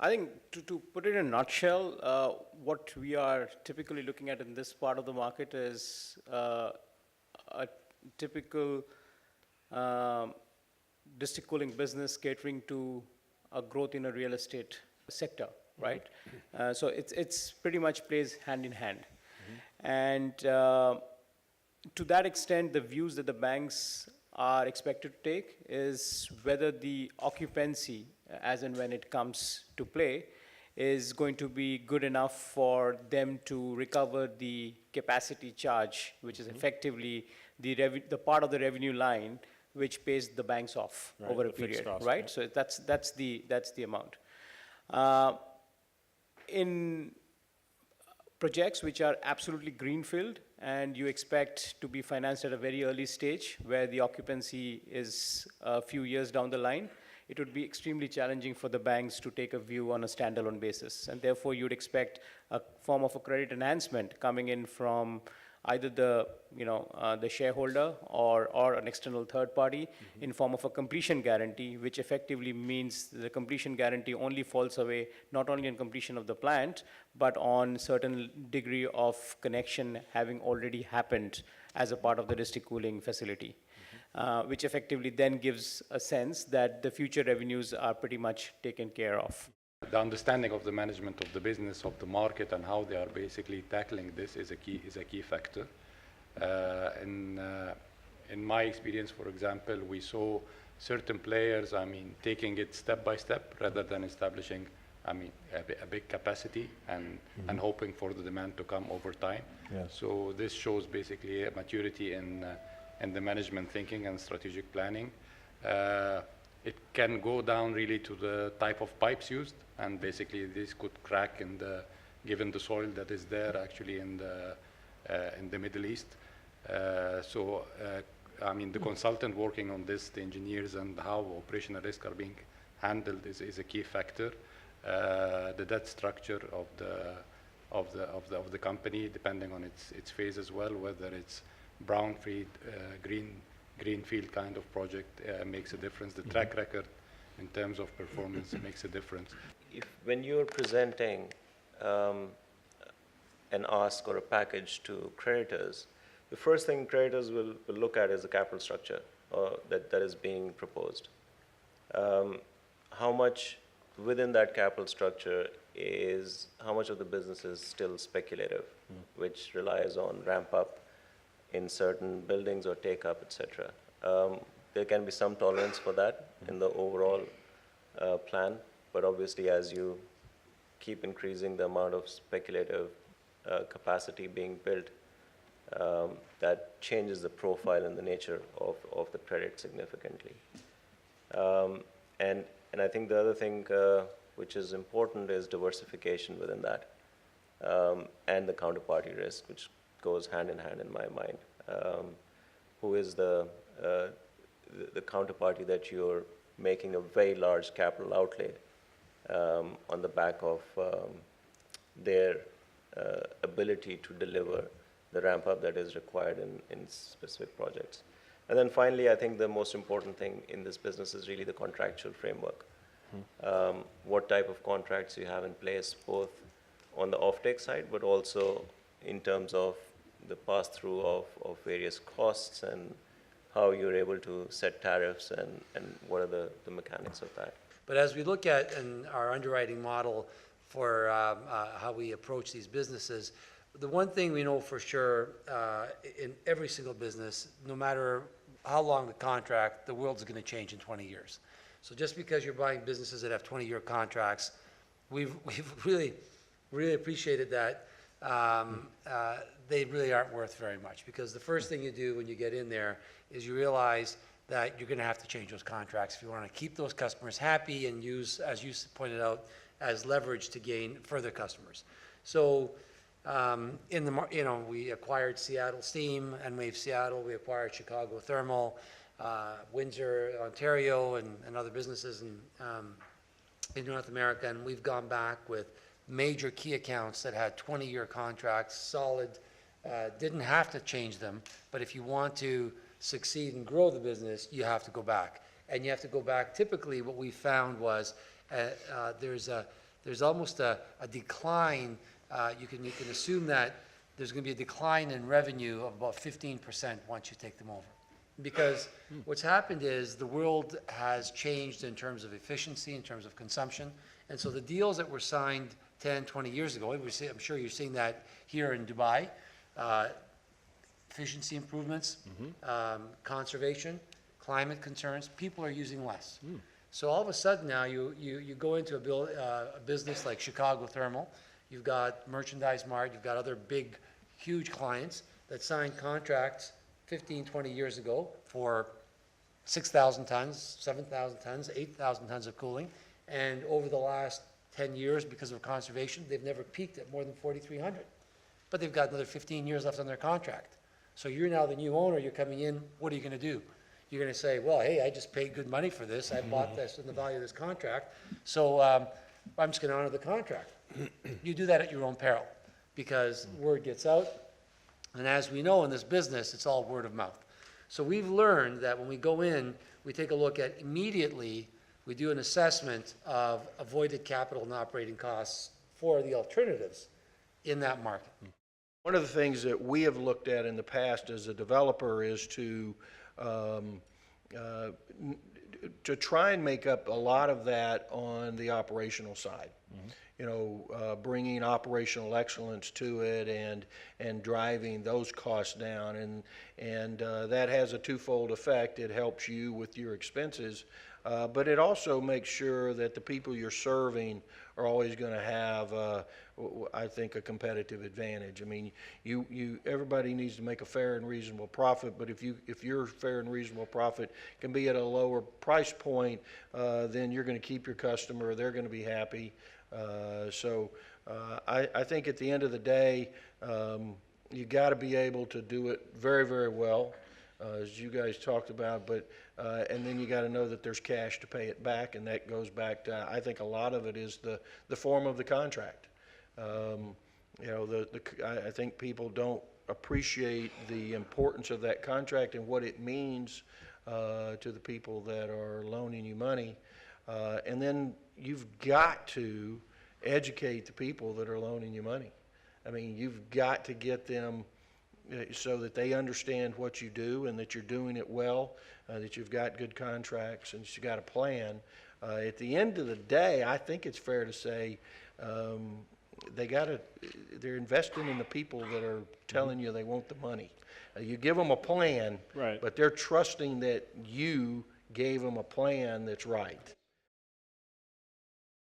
I think to put it in a nutshell, what we are typically looking at in this part of the market is a typical um, district cooling business catering to a growth in a real estate sector, right? So it's pretty much plays hand in hand. And to that extent, the views that the banks are expected to take is whether the occupancy, as and when it comes to play, is going to be good enough for them to recover the capacity charge, which is effectively the part of the revenue line which pays the banks off Right, over a the fixed period, cost, right? yeah. So that's the amount. Uh, in projects which are absolutely greenfield and you expect to be financed at a very early stage where the occupancy is a few years down the line, it would be extremely challenging for the banks to take a view on a standalone basis. And therefore, you'd expect a form of a credit enhancement coming in from either the shareholder or an external third party in form of a completion guarantee, which effectively means the completion guarantee only falls away not only on completion of the plant, but on certain degree of connection having already happened as a part of the district cooling facility, which effectively then gives a sense that the future revenues are pretty much taken care of. The understanding of the management of the business, of the market, and how they are basically tackling this is a key factor. In my experience, for example, we saw certain players, taking it step by step rather than establishing, a big capacity and hoping for the demand to come over time. Yes. So this shows basically a maturity in the management thinking and strategic planning. It can go down really to the type of pipes used, and basically this could crack given the soil that is there actually in the Middle East. The consultant working on this, the engineers, and how operational risk are being handled is a key factor. The debt structure of the company, depending on its phase as well, whether it's brownfield, greenfield kind of project, makes a difference. The track record in terms of performance makes a difference. When you're presenting an ask or a package to creditors, the first thing creditors will look at is the capital structure that is being proposed. How much within that capital structure how much of the business is still speculative, which relies on ramp up in certain buildings or take up, etc. There can be some tolerance for that in the overall plan, but obviously as you keep increasing the amount of speculative capacity being built, that changes the profile and the nature of the credit significantly. And I think the other thing which is important is diversification within that, and the counterparty risk, which goes hand in hand in my mind. Who is the counterparty that you're making a very large capital outlay on the back of their ability to deliver the ramp up that is required in specific projects. And then finally, I think the most important thing in this business is really the contractual framework. What type of contracts you have in place, both on the offtake side, but also in terms of the pass-through of various costs and how you're able to set tariffs and what are the mechanics of that. But as we look at in our underwriting model for how we approach these businesses, the one thing we know for sure in every single business, no matter how long the contract, the world's going to change in 20 years. So just because you're buying businesses that have 20-year contracts, we've really appreciated that. They really aren't worth very much, because the first thing you do when you get in there is you realize that you're going to have to change those contracts if you want to keep those customers happy and use, as you pointed out, as leverage to gain further customers. So we acquired Seattle Steam, Enwave Seattle, we acquired Chicago Thermal, Windsor, Ontario, and other businesses in North America, and we've gone back with major key accounts that had 20-year contracts, solid, didn't have to change them, but if you want to succeed and grow the business, you have to go back. And you have to go back, typically what we found was there's there's almost a decline. You can assume that there's going to be a decline in revenue of about 15% once you take them over. Because what's happened is the world has changed in terms of efficiency, in terms of consumption. And so the deals that were signed 10, 20 years ago, I'm sure you're seeing that here in Dubai, efficiency improvements, conservation, climate concerns, people are using less. So all of a sudden now you go into a business like Chicago Thermal, you've got Merchandise Mart, you've got other big, huge clients that signed contracts 15, 20 years ago for 6,000 tons, 7,000 tons, 8,000 tons of cooling. And over the last 10 years, because of conservation, they've never peaked at more than 4,300. But they've got another 15 years left on their contract. So you're now the new owner, you're coming in, what are you going to do? You're going to say, well, hey, I just paid good money for this. I bought this in the value of this contract. So I'm just going to honor the contract. You do that at your own peril because word gets out. And as we know in this business, it's all word of mouth. So we've learned that when we go in, we take a look at immediately, we do an assessment of avoided capital and operating costs for the alternatives in that market. One of the things that we have looked at in the past as a developer is to try and make up a lot of that on the operational side. You know, bringing operational excellence to it and driving those costs down, and that has a twofold effect. It helps you with your expenses, but it also makes sure that the people you're serving are always going to have, I think, a competitive advantage. I mean, everybody needs to make a fair and reasonable profit, but if your fair and reasonable profit can be at a lower price point, then you're going to keep your customer. They're going to be happy. I think at the end of the day, you got to be able to do it very, very well, as you guys talked about. But and then you got to know that there's cash to pay it back, and that goes back to, I think a lot of it is the form of the contract. You know, I think people don't appreciate the importance of that contract and what it means to the people that are loaning you money. And then you've got to educate the people that are loaning you money. I mean, you've got to get them so that they understand what you do and that you're doing it well, that you've got good contracts and that you've got a plan. At the end of the day, I think it's fair to say they're investing in the people that are telling you they want the money. You give them a plan, Right. but they're trusting that you gave them a plan that's right.